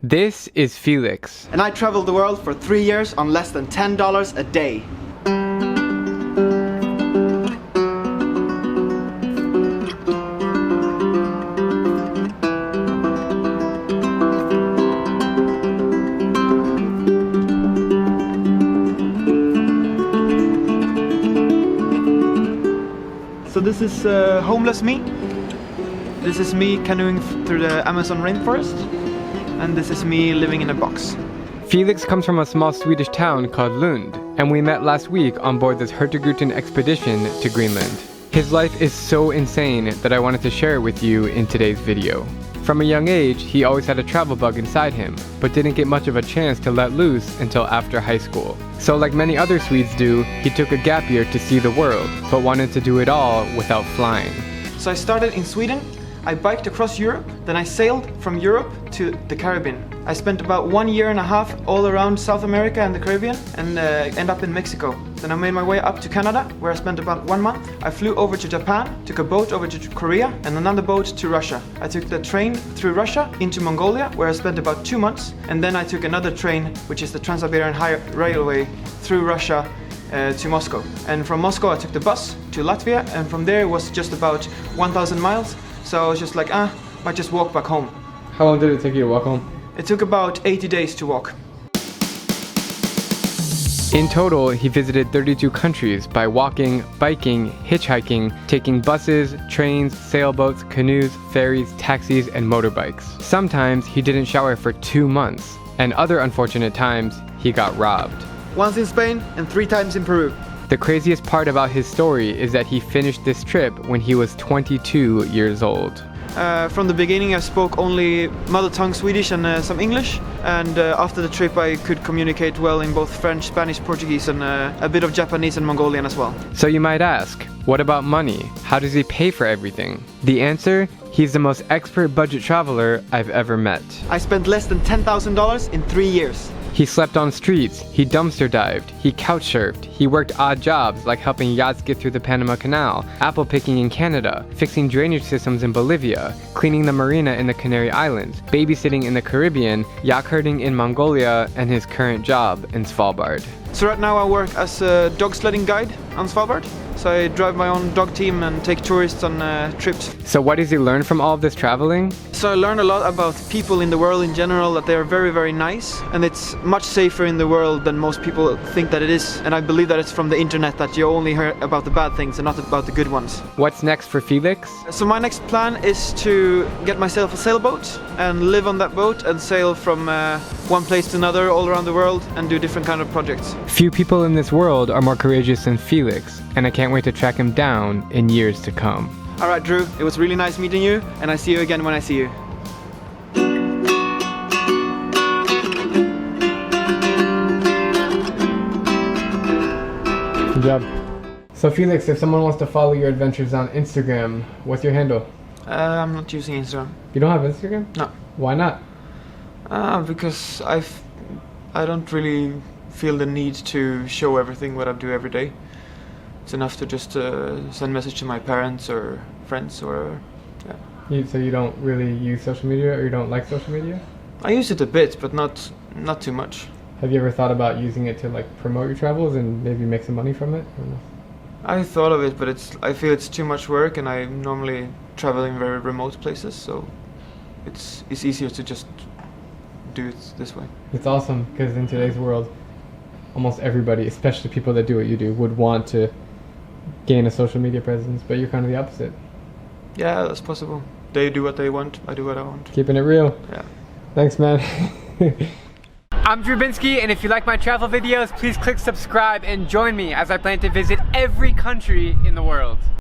This is Felix. And I traveled the world for 3 years on less than $10 a day. So this is homeless me. This is me canoeing through the Amazon rainforest. And this is me living in a box. Felix comes from a small Swedish town called Lund, and we met last week on board this Hurtigruten expedition to Greenland. His life is so insane that I wanted to share it with you in today's video. From a young age, he always had a travel bug inside him, but didn't get much of a chance to let loose until after high school. So like many other Swedes do, he took a gap year to see the world, but wanted to do it all without flying. So I started in Sweden. I biked across Europe, then I sailed from Europe to the Caribbean. I spent about 1.5 years all around South America and the Caribbean and end up in Mexico. Then I made my way up to Canada, where I spent about 1 month. I flew over to Japan, took a boat over to Korea and another boat to Russia. I took the train through Russia into Mongolia, where I spent about 2 months. And then I took another train, which is the Trans-Siberian Railway, through Russia to Moscow. And from Moscow I took the bus to Latvia, and from there it was just about 1,000 miles. So I was just like, might just walk back home. How long did it take you to walk home? It took about 80 days to walk. In total, he visited 32 countries by walking, biking, hitchhiking, taking buses, trains, sailboats, canoes, ferries, taxis, and motorbikes. Sometimes he didn't shower for 2 months, and other unfortunate times, he got robbed. Once in Spain and 3 times in Peru. The craziest part about his story is that he finished this trip when he was 22 years old. From the beginning I spoke only mother tongue Swedish and some English, and after the trip I could communicate well in both French, Spanish, Portuguese and a bit of Japanese and Mongolian as well. So you might ask, what about money? How does he pay for everything? The answer? He's the most expert budget traveler I've ever met. I spent less than $10,000 in 3 years. He slept on streets, he dumpster dived, he couch surfed, he worked odd jobs like helping yachts get through the Panama Canal, apple picking in Canada, fixing drainage systems in Bolivia, cleaning the marina in the Canary Islands, babysitting in the Caribbean, yak herding in Mongolia, and his current job in Svalbard. So right now I work as a dog sledding guide on Svalbard. So I drive my own dog team and take tourists on trips. So what does he learn from all of this traveling? So I learned a lot about people in the world in general, that they are very, very nice. And it's much safer in the world than most people think that it is. And I believe that it's from the internet that you only hear about the bad things and not about the good ones. What's next for Felix? So my next plan is to get myself a sailboat and live on that boat and sail from one place to another all around the world and do different kind of projects. Few people in this world are more courageous than Felix, and I can't wait to track him down in years to come. Alright Drew, it was really nice meeting you, and I see you again when I see you. Good job. So Felix, if someone wants to follow your adventures on Instagram, what's your handle? I'm not using Instagram. You don't have Instagram? No. Why not? Because I don't really feel the need to show everything what I do every day. It's enough to just send message to my parents or friends or yeah. So you don't really use social media, or you don't like social media? I use it a bit, but not too much. Have you ever thought about using it to like promote your travels and maybe make some money from it? Or no? I thought of it, but I feel it's too much work, and I normally travel in very remote places, so it's easier to just do it this way. It's awesome, because in today's world, almost everybody, especially people that do what you do, would want to gain a social media presence, but you're kind of the opposite. Yeah, that's possible. They do what they want, I do what I want. Keeping it real. Yeah. Thanks, man. I'm Drew Binsky, and if you like my travel videos, please click subscribe and join me as I plan to visit every country in the world.